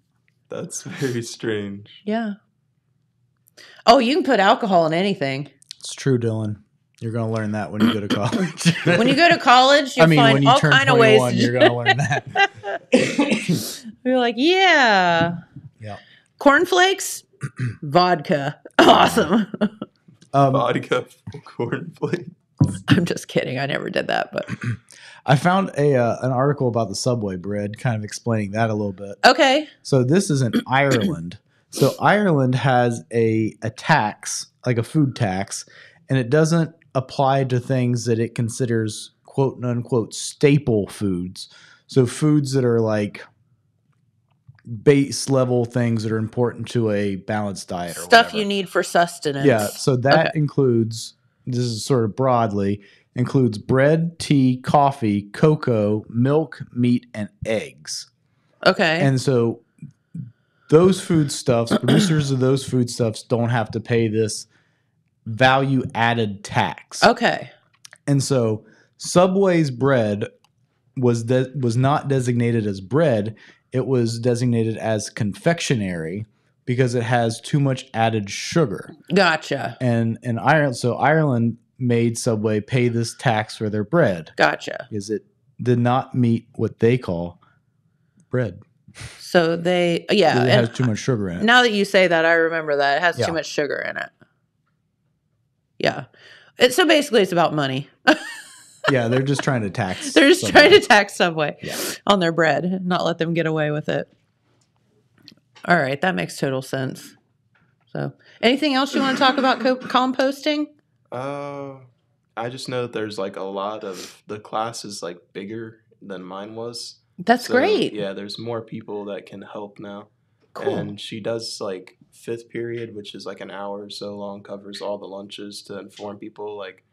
That's very strange. Yeah. Oh, you can put alcohol in anything. It's true, Dillon. You're going to learn that when you go to college. When you go to college, you'll find when you all turn kind 21, of ways. You're going to learn that. You're like, yeah. Yeah. Cornflakes, vodka. Awesome. Vodka cornflakes. I'm just kidding. I never did that, but I found an article about the Subway bread, kind of explaining that a little bit. Okay. So this is in Ireland. So Ireland has a tax, like a food tax, and it doesn't apply to things that it considers quote unquote staple foods. So foods that are like base level things that are important to a balanced diet or stuff whatever. you need for sustenance. Yeah, so that includes, this is sort of broadly, includes bread, tea, coffee, cocoa, milk, meat, and eggs. Okay. And so those foodstuffs, producers of those foodstuffs don't have to pay this value added tax. Okay. And so Subway's bread was not designated as bread. It was designated as confectionery because it has too much added sugar. Gotcha. And Ireland made Subway pay this tax for their bread. Gotcha. Because it did not meet what they call bread. So they, yeah. It has too much sugar in it. Now that you say that, I remember that. It has Yeah. too much sugar in it. Yeah. So basically it's about money. Yeah, they're just trying to tax. They're just Subway. trying to tax Subway Yeah. on their bread, not let them get away with it. All right, that makes total sense. So, anything else you want to talk about composting? I just know that there's like a lot of the class is like bigger than mine was. That's great. Yeah, there's more people that can help now. Cool. And she does like fifth period, which is like an hour or so long, covers all the lunches to inform people like,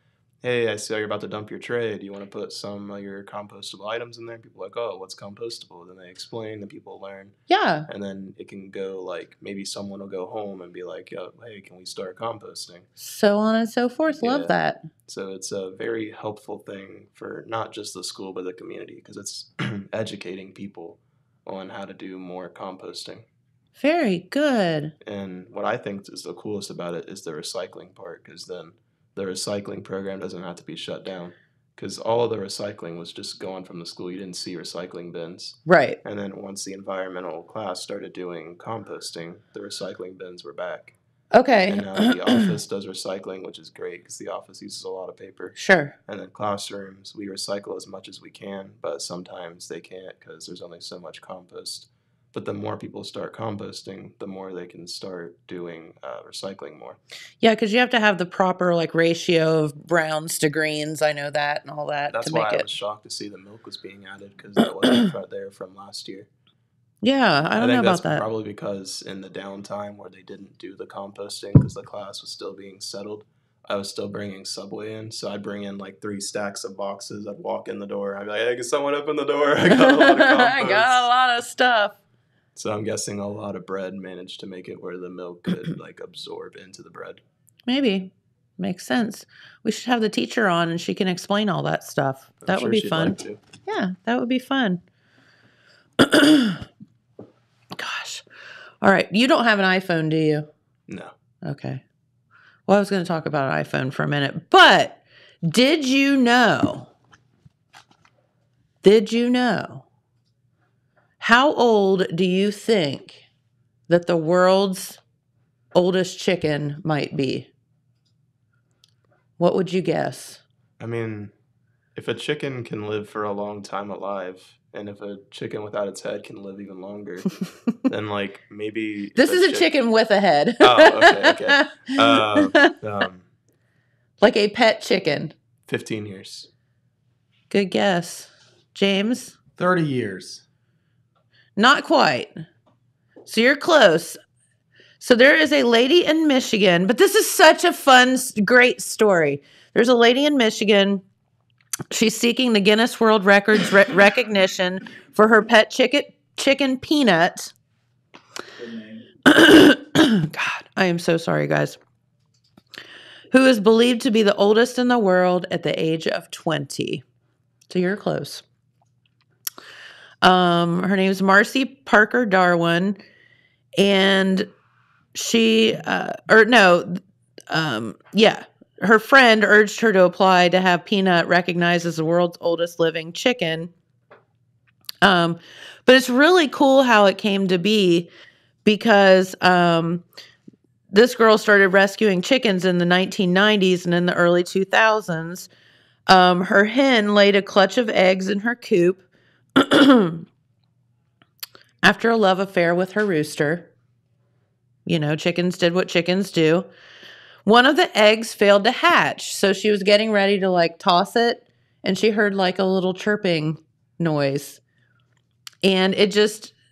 hey, I see you're about to dump your tray. Do you want to put some of your compostable items in there? People are like, oh, what's compostable? Then they explain, and people learn. Yeah. And then it can go like, maybe someone will go home and be like, yo, hey, can we start composting? So on and so forth. Love Yeah. that. So it's a very helpful thing for not just the school, but the community, because it's educating people on how to do more composting. Very good. And what I think is the coolest about it is the recycling part, because then the recycling program doesn't have to be shut down, because all of the recycling was just going from the school. You didn't see recycling bins. Right. And then once the environmental class started doing composting, the recycling bins were back. Okay. And now the office does recycling, which is great because the office uses a lot of paper. Sure. And then classrooms, we recycle as much as we can, but sometimes they can't because there's only so much compost. But the more people start composting, the more they can start doing recycling more. Yeah, because you have to have the proper like ratio of browns to greens. I know that and all that. That's to why make I was shocked to see the milk was being added, because that wasn't there from last year. Yeah, I don't know about that. I think that's probably because in the downtime where they didn't do the composting because the class was still being settled, I was still bringing Subway in. So I'd bring in like 3 stacks of boxes. I'd walk in the door. I'd be like, hey, can someone open the door? I got a lot of compost. I got a lot of stuff. So I'm guessing a lot of bread managed to make it where the milk could like absorb into the bread. Maybe. Makes sense. We should have the teacher on and she can explain all that stuff. That would be fun. Like to. Yeah, that would be fun. Gosh. All right. You don't have an iPhone, do you? No. Okay. Well, I was going to talk about an iPhone for a minute, but did you know? How old do you think that the world's oldest chicken might be? What would you guess? I mean, if a chicken can live for a long time alive, and if a chicken without its head can live even longer, then like maybe this is a chicken with a head. Oh, okay. Like a pet chicken. 15 years. Good guess. James? 30 years. Not quite. So you're close. So there is a lady in Michigan, but this is such a fun, great story. There's a lady in Michigan. She's seeking the Guinness World Records recognition for her pet chicken Peanut. God, I am so sorry, guys. Who is believed to be the oldest in the world at the age of 20. So you're close. Her name is Marcy Parker Darwin, and her friend urged her to apply to have Peanut recognized as the world's oldest living chicken. But it's really cool how it came to be, because this girl started rescuing chickens in the 1990s, and in the early 2000s, her hen laid a clutch of eggs in her coop after a love affair with her rooster. You know, chickens did what chickens do. One of the eggs failed to hatch, so she was getting ready to like toss it, and she heard like a little chirping noise. And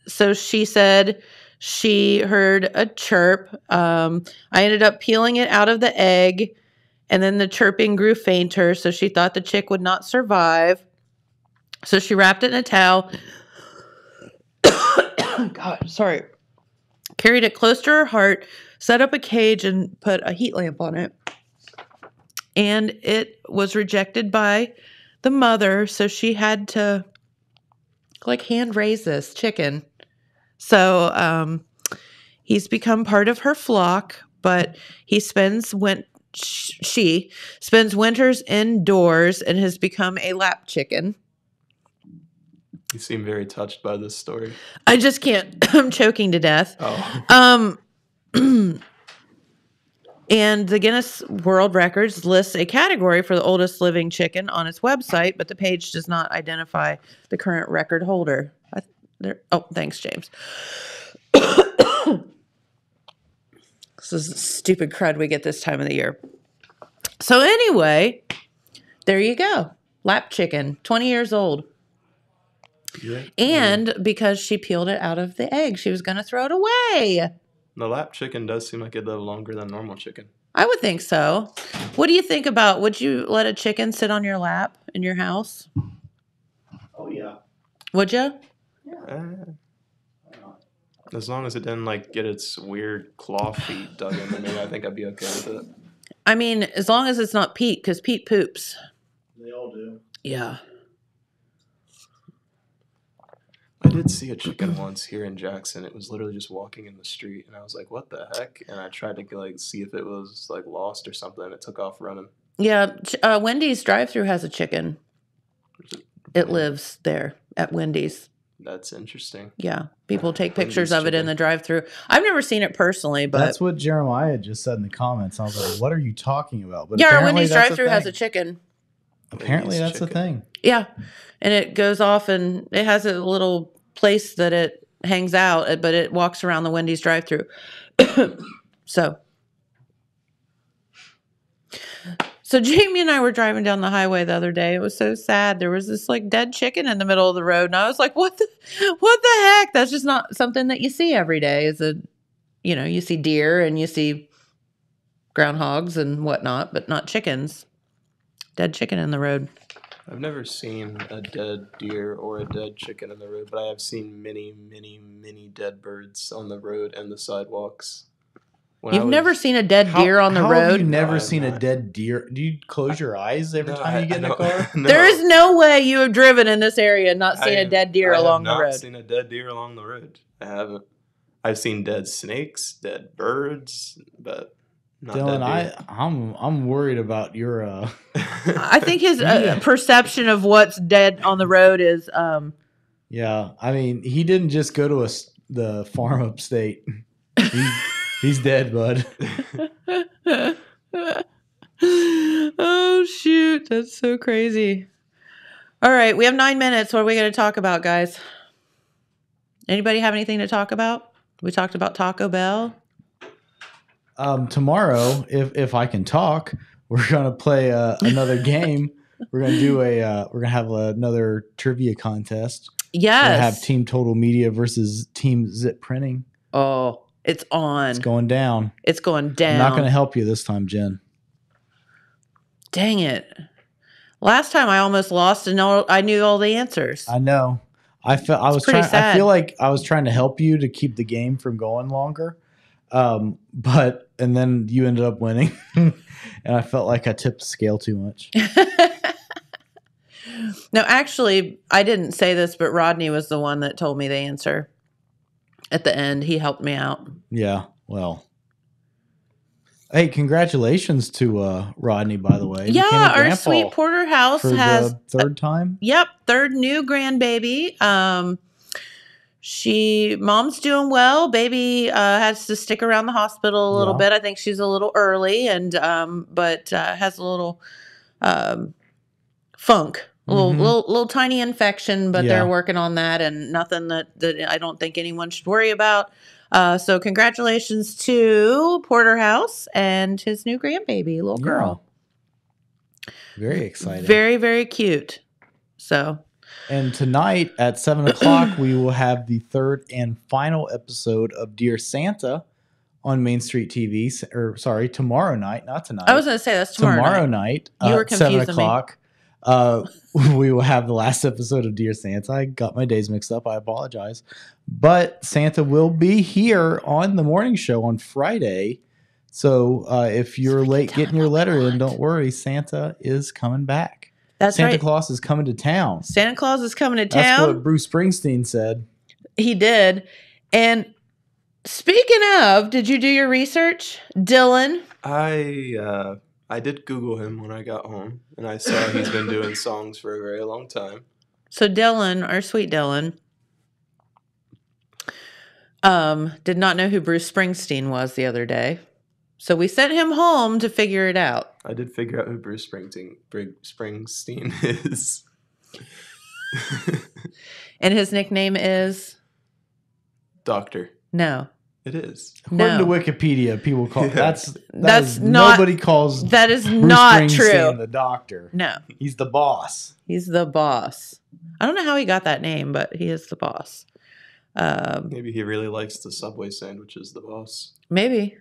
so she said she heard a chirp. I ended up peeling it out of the egg, and then the chirping grew fainter, so she thought the chick would not survive. So she wrapped it in a towel. God, sorry. Carried it close to her heart, set up a cage, and put a heat lamp on it. And it was rejected by the mother, so she had to like hand raise this chicken. So he's become part of her flock, but she spends winters indoors and has become a lap chicken. You seem very touched by this story. I just can't. I'm choking to death. Oh. And the Guinness World Records lists a category for the oldest living chicken on its website, but the page does not identify the current record holder. Thanks, James. This is stupid crud we get this time of the year. So anyway, there you go. Lap chicken, 20 years old. Yeah. And because she peeled it out of the egg, she was going to throw it away. The lap chicken does seem like it'd live longer than normal chicken. I would think so. What do you think about, would you let a chicken sit on your lap in your house? Oh, yeah. Would you? As long as it didn't like get its weird claw feet dug into me, I think I'd be okay with it. I mean, as long as it's not Pete, because Pete poops. They all do. Yeah. I did see a chicken once here in Jackson. It was literally just walking in the street, and I was like, "What the heck?" And I tried to like see if it was like lost or something. And it took off running. Yeah, Wendy's drive-thru has a chicken. It lives there at Wendy's. That's interesting. Yeah, people take pictures of it in the drive-thru. I've never seen it personally, but that's what Jeremiah just said in the comments. I was like, "What are you talking about?" But yeah, our Wendy's drive-thru has a chicken. Apparently, that's a thing. Yeah, and it goes off, and it has a little place that it hangs out, but it walks around the Wendy's drive-thru. So Jamie and I were driving down the highway the other day. It was so sad. There was this like dead chicken in the middle of the road, and I was like, "What the heck?" That's just not something that you see every day. You see deer and you see groundhogs and whatnot, but not chickens. Dead chicken in the road. I've never seen a dead deer or a dead chicken in the road, but I have seen many, many, many dead birds on the road and the sidewalks. You've never seen a dead deer on the road? How have you never seen a dead deer? Do you close your eyes every time you get in a car? No. There is no way you have driven in this area and not seen a dead deer along the road. I have not seen a dead deer along the road. I haven't. I've seen dead snakes, dead birds, but not Dillon, dead deer. I'm worried about your. I think his perception of what's dead on the road is. Yeah, I mean, he didn't just go to the farm upstate. He's dead, bud. Oh, shoot. That's so crazy. All right. We have 9 minutes. What are we going to talk about, guys? Anybody have anything to talk about? We talked about Taco Bell. Tomorrow, if I can talk, we're going to play another game. We're going to do we're going to have another trivia contest. Yes. We're going to have Team Total Media versus Team Zip Printing. Oh, it's on. It's going down. It's going down. I'm not going to help you this time, Jen. Dang it. Last time I almost lost and I knew all the answers. I know. I feel like I was trying to help you to keep the game from going longer. And then you ended up winning. And I felt like I tipped the scale too much. No, actually, I didn't say this, but Rodney was the one that told me the answer. At the end, he helped me out. Yeah, well. Hey, congratulations to Rodney, by the way. Yeah, our sweet porterhouse has the third time. Yep, third new grandbaby. Mom's doing well. Baby has to stick around the hospital a little bit. I think she's a little early, and but has a little funk. Little tiny infection, but they're working on that, and nothing that I don't think anyone should worry about. So congratulations to Porterhouse and his new grandbaby, little girl. Very exciting. Very, very cute. So. And tonight at 7:00, we will have the third and final episode of Dear Santa on Main Street TV. Or sorry, tomorrow night, not tonight. I was going to say that's tomorrow night. You were confusing 7:00. We will have the last episode of Dear Santa. I got my days mixed up. I apologize. But Santa will be here on the morning show on Friday. So if you're late getting your letter in, don't worry. Santa is coming back. That's Santa right. Claus is coming to town. Santa Claus is coming to town. That's what Bruce Springsteen said. He did. And speaking of, did you do your research? Dillon? I did Google him when I got home, and I saw he's been doing songs for a very long time. So Dillon, our sweet Dillon, did not know who Bruce Springsteen was the other day. So we sent him home to figure it out. I did figure out who Bruce Springsteen is. And his nickname is? Doctor. No. It is. According to Wikipedia, people call that's not nobody calls that is Bruce not Springsteen true. The doctor. No. He's the boss. He's the boss. I don't know how he got that name, but he is the boss. Maybe he really likes the Subway sandwiches, the boss. Maybe.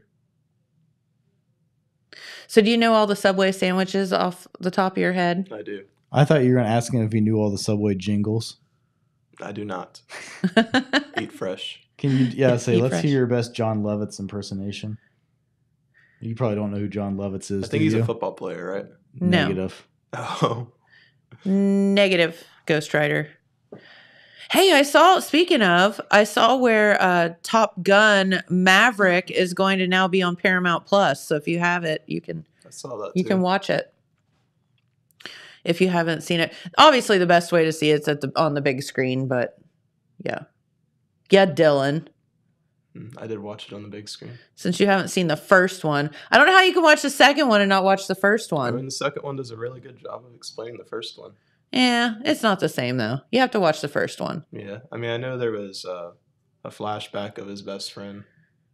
So do you know all the Subway sandwiches off the top of your head? I do. I thought you were going to ask him if he knew all the Subway jingles. I do not. Eat fresh. Can you, let's fresh. hear your best John Lovitz impersonation. You probably don't know who John Lovitz is. I think he's a football player, right? No. Negative. Oh. Negative, Ghost Rider. Hey, I saw where Top Gun Maverick is going to now be on Paramount Plus. So if you have it, I saw that you can watch it. If you haven't seen it. Obviously the best way to see it's on the big screen, but yeah. Yeah, Dillon. I did watch it on the big screen. Since you haven't seen the first one. I don't know how you can watch the second one and not watch the first one. I mean, the second one does a really good job of explaining the first one. Yeah, it's not the same though. You have to watch the first one. Yeah, I mean, I know there was a flashback of his best friend,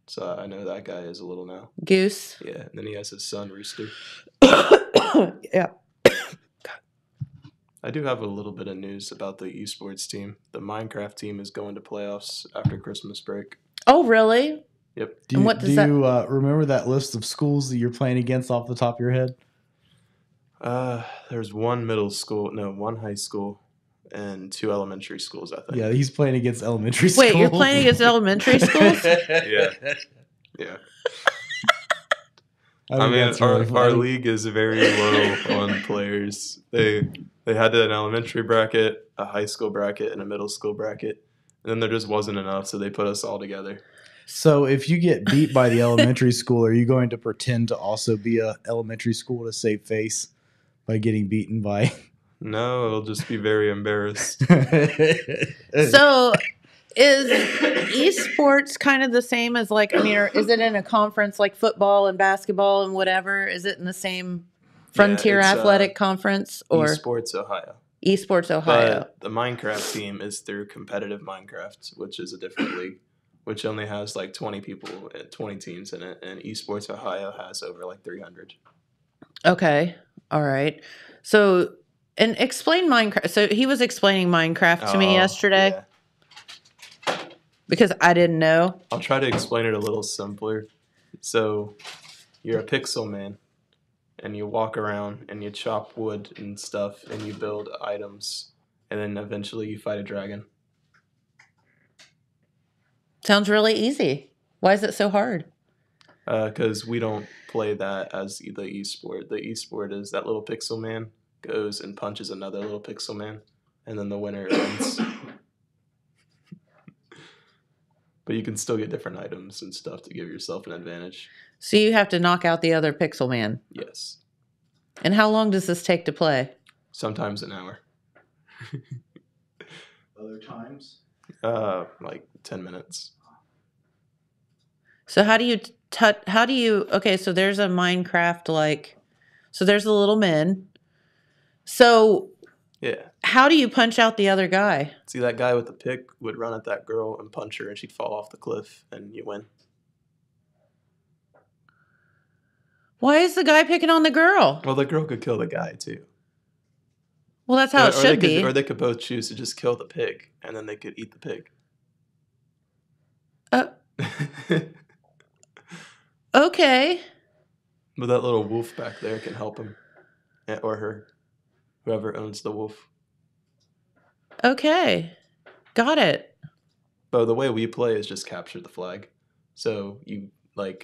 so I know that guy is a little now. Goose. Yeah, and then he has his son, Rooster. Yeah. I do have a little bit of news about the esports team. The Minecraft team is going to playoffs after Christmas break. Oh, really? Yep. Do you remember that list of schools that you're playing against off the top of your head? There's one high school, and 2 elementary schools, I think. Yeah, he's playing against elementary schools. Wait, you're playing against elementary schools? Yeah. I mean, our league is very low on players. They had an elementary bracket, a high school bracket, and a middle school bracket. And then there just wasn't enough, so they put us all together. So if you get beat by the elementary school, are you going to pretend to also be a elementary school to save face by getting beaten by? No, it'll just be very embarrassed. So is esports kind of the same as or is it in a conference like football and basketball and whatever? Is it in the same Frontier Athletic Conference or Esports Ohio? Esports Ohio. But the Minecraft team is through Competitive Minecraft, which is a different league, which only has like 20 people, 20 teams in it, and Esports Ohio has over like 300. Okay. All right. So, and explain Minecraft. So he was explaining Minecraft to me yesterday. Yeah. Because I didn't know. I'll try to explain it a little simpler. So you're a pixel man, and you walk around and you chop wood and stuff, and you build items, and then eventually you fight a dragon. Sounds really easy. Why is it so hard? Because we don't play that as the esport. The esport is that little pixel man goes and punches another little pixel man, and then the winner wins. But you can still get different items and stuff to give yourself an advantage. So you have to knock out the other pixel man. Yes. And how long does this take to play? Sometimes an hour. Other times? Like 10 minutes. So how do you okay, so there's a Minecraft so there's the little men. So yeah. How do you punch out the other guy? See, that guy with the pick would run at that girl and punch her, and she'd fall off the cliff, and you win. Why is the guy picking on the girl? Well, the girl could kill the guy, too. Well, that's how it should be. Or they could both choose to just kill the pig, and then they could eat the pig. Okay. But that little wolf back there can help him. Or her. Whoever owns the wolf. Okay. Got it. But the way we play is just capture the flag. So you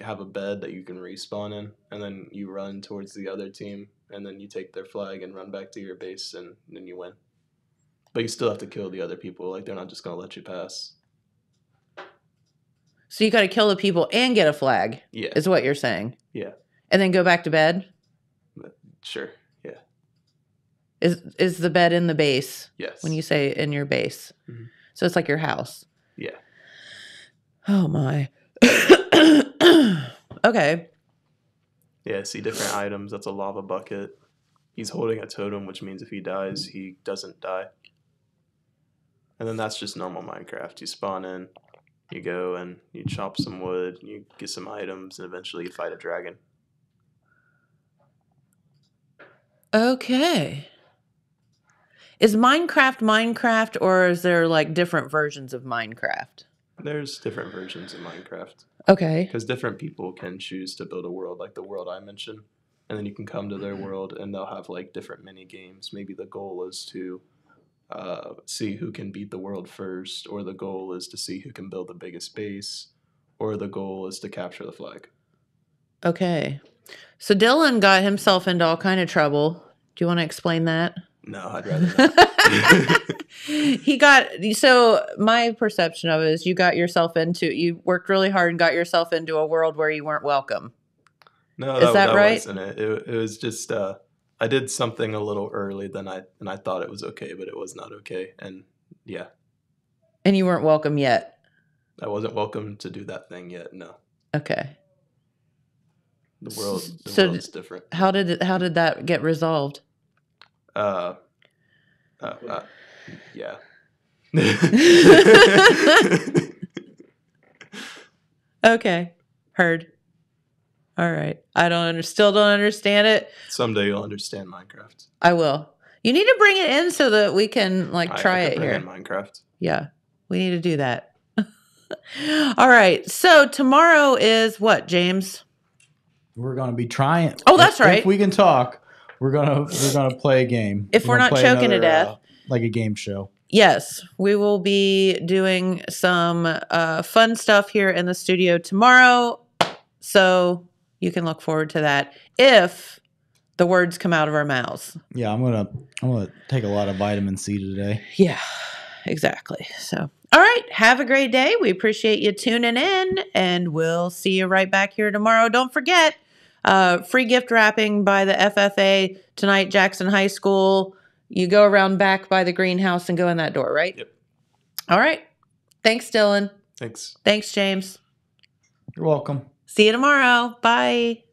have a bed that you can respawn in, and then you run towards the other team, and then you take their flag and run back to your base, and then you win. But you still have to kill the other people. They're not just going to let you pass. So you got to kill the people and get a flag. Yeah. Is what you're saying. Yeah. And then go back to bed? Sure. Yeah. Is the bed in the base? Yes. When you say in your base. Mm-hmm. So it's like your house. Yeah. Oh my. Okay. Yeah, see different items. That's a lava bucket. He's holding a totem, which means if he dies, he doesn't die. And then that's just normal Minecraft. You spawn in, you go and you chop some wood, you get some items, and eventually you fight a dragon. Okay. Is Minecraft, or is there like different versions of Minecraft? There's different versions of Minecraft. Okay. Because different people can choose to build a world like the world I mentioned. And then you can come to their world and they'll have like different mini games. Maybe the goal is to see who can beat the world first, or the goal is to see who can build the biggest base, or the goal is to capture the flag. Okay. So Dillon got himself into all kind of trouble. Do you want to explain that? No, I'd rather not. So my perception of it is you worked really hard and got yourself into a world where you weren't welcome. No, is that right? Wasn't it. It was just I did something a little early than I thought it was okay, but it was not okay. And yeah. And you weren't welcome yet. I wasn't welcome to do that thing yet. No. Okay. The world's different. How did that get resolved? Yeah. Okay. Heard. All right. Still don't understand it. Someday you'll understand Minecraft. I will. You need to bring it in so that we can try it here. Minecraft. Yeah. We need to do that. All right. So tomorrow is what, James? We're going to be trying. Oh, that's right. If we can talk, we're gonna play a game. If we're not choking to death. Like a game show. Yes, we will be doing some fun stuff here in the studio tomorrow. So you can look forward to that if the words come out of our mouths. Yeah, I'm gonna take a lot of vitamin C today. Yeah, exactly. So, all right, have a great day. We appreciate you tuning in, and we'll see you right back here tomorrow. Don't forget, free gift wrapping by the FFA tonight, Jackson High School. You go around back by the greenhouse and go in that door, right? Yep. All right. Thanks, Dillon. Thanks. Thanks, James. You're welcome. See you tomorrow. Bye.